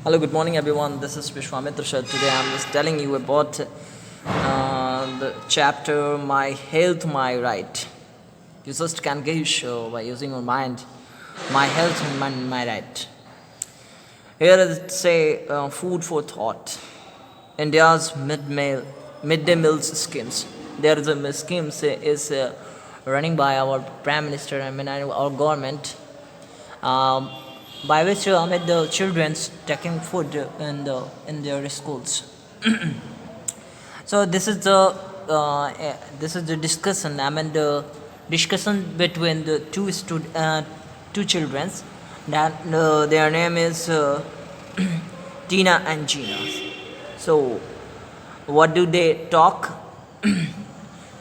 Hello, good morning everyone. This is Vishwamitra Shah. Today I'm just telling you about the chapter My Health, My Right. You just can gauge by using your mind my health and my right. Here is say food for thought. India's midday meals schemes. There is a scheme is running by our Prime Minister, our government, um, by which the children's taking food in their schools. So this is the discussion. The discussion between the two children. That their name is Tina and Gina. So what do they talk?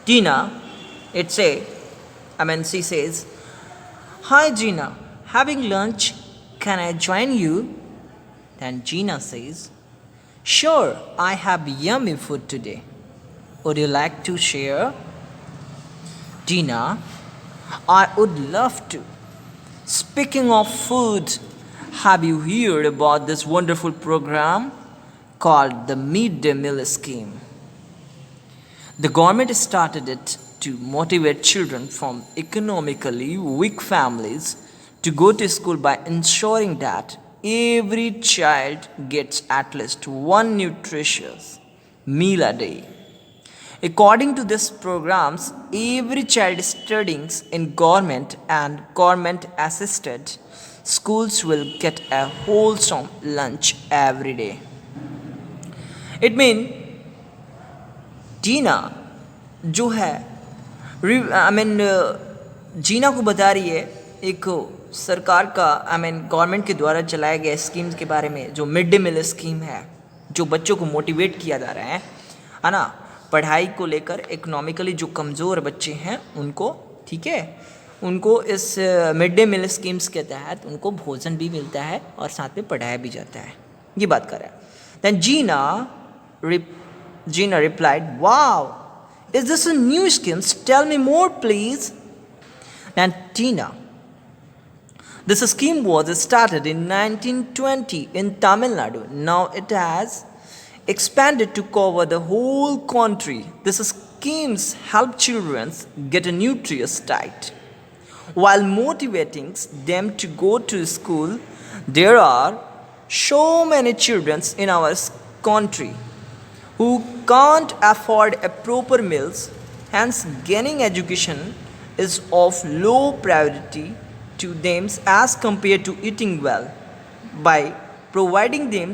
Tina, she says, "Hi Gina, having lunch? Can I join you?" Then Gina says, "Sure, I have yummy food today. Would you like to share?" Tina, "I would love to. Speaking of food, have you heard about this wonderful program called the Midday Meal Scheme? The government started it to motivate children from economically weak families to go to school by ensuring that every child gets at least one nutritious meal a day. According to this programs, every child studying in government and government assisted schools will get a wholesome lunch every day." It means जीना जो है जीना को बता रही है एक सरकार का government के द्वारा चलाए गए स्कीम्स के बारे में, जो मिड डे मील स्कीम है, जो बच्चों को मोटिवेट किया जा रहा है ना, पढ़ाई को लेकर। इकोनॉमिकली जो कमज़ोर बच्चे हैं उनको, ठीक है, उनको इस मिड डे मील स्कीम्स के तहत उनको भोजन भी मिलता है और साथ में पढ़ाया भी जाता है। ये बात कर रहा है। Then Gina replied, "Wow, is this a new scheme? Tell me more, please." And Tina, this scheme was started in 1920 in Tamil Nadu. Now it has expanded to cover the whole country. This schemes help children get a nutritious diet while motivating them to go to school. There are so many children in our country who can't afford a proper meals, hence gaining education is of low priority to them as compared to eating well. By providing them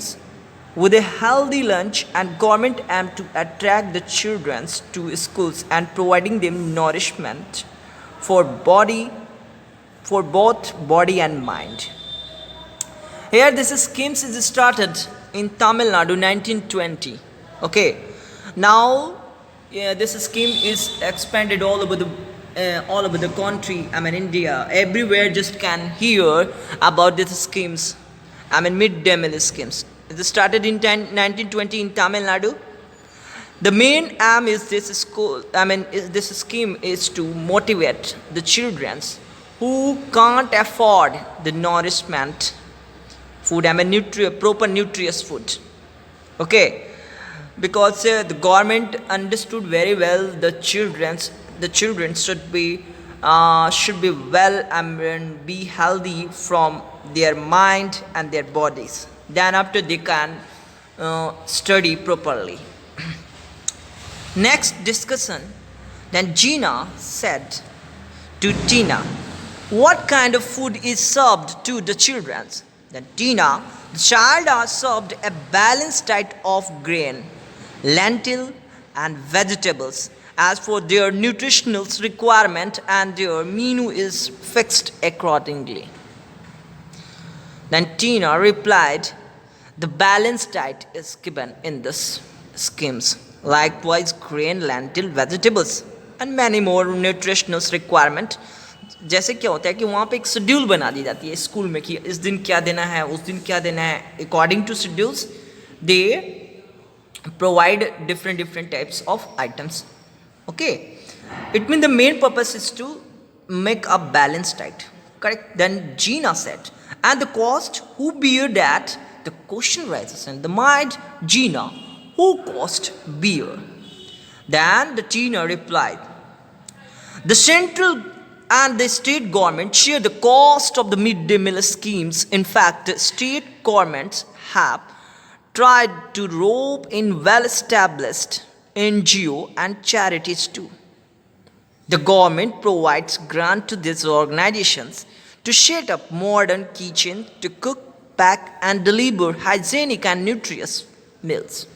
with a healthy lunch, and government aim to attract the children to schools and providing them nourishment for both body and mind. Here this scheme is started in Tamil Nadu 1920. Okay, now this scheme is expanded all over the country. India, everywhere just can hear about these schemes. Midday meal schemes. It started in 1920 in Tamil Nadu. The main aim is this scheme is to motivate the children who can't afford the nourishment food. Proper nutritious food. Okay. Because the government understood very well the children should be well and be healthy from their mind and their bodies. Then after they can study properly. Next discussion. Then Gina said to Tina, "What kind of food is served to the children?" Then Tina, "The child are served a balanced diet of grain, lentil and vegetables as for their nutritional requirement, and their menu is fixed accordingly." Then Tina replied, "The balanced diet is given in this schemes. Likewise, grain, lentil, vegetables and many more nutritional requirement." जैसे क्या होता है कि वहाँ पे एक schedule बना दी जाती है स्कूल में कि इस दिन क्या देना है, उस दिन क्या देना है. According to schedules they provide different types of items. Okay, it means the main purpose is to make a balanced diet. Correct. Then Gina said, "And the cost, who bear that?" the question rises in the mind, Gina, who caused beer? Then the teenager replied, the central and the state government share the cost of the midday meal schemes. In fact, the state governments have tried to rope in well established NGO and charities too. The government provides grant to these organizations to set up modern kitchens to cook, pack, and deliver hygienic and nutritious meals.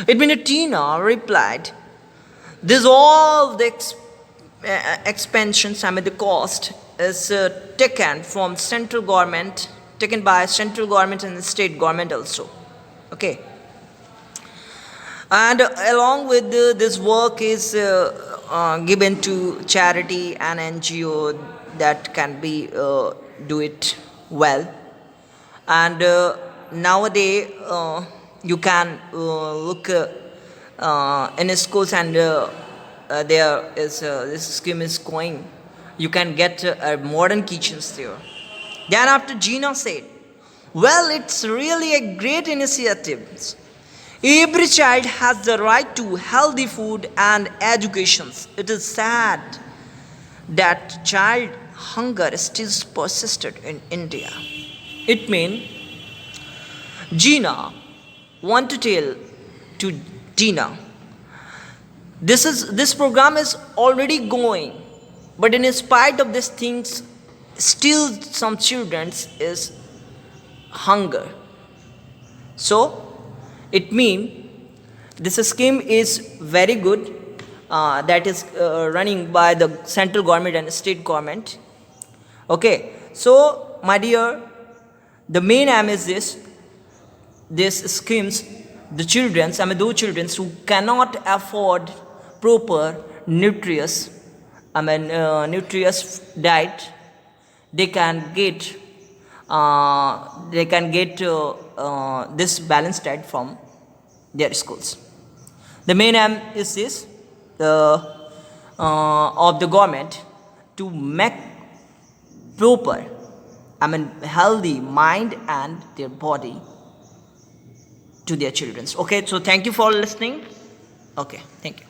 Edwina replied, "This all the expansions, the cost is taken by central government and the state government also. Okay, and along with this work is given to charity and NGO that can be do it well. And nowadays you can look in schools, and there is this scheme is going. You can get modern kitchens there. Then after Gina said, well, it's really a great initiative. Every child has the right to healthy food and education. It is sad that child hunger still persisted in India. It means Gina want to tell to Tina, this program is already going, but in spite of these things, still some children is hunger. So it means this scheme is very good, that is running by the central government and state government. Okay, so my dear, the main aim is this schemes, the children, those children who cannot afford proper nutritious diet, they can get this balanced diet from their schools. The main aim is this of the government to make proper healthy mind and their body to their children. Okay, so thank you for listening. Okay, thank you.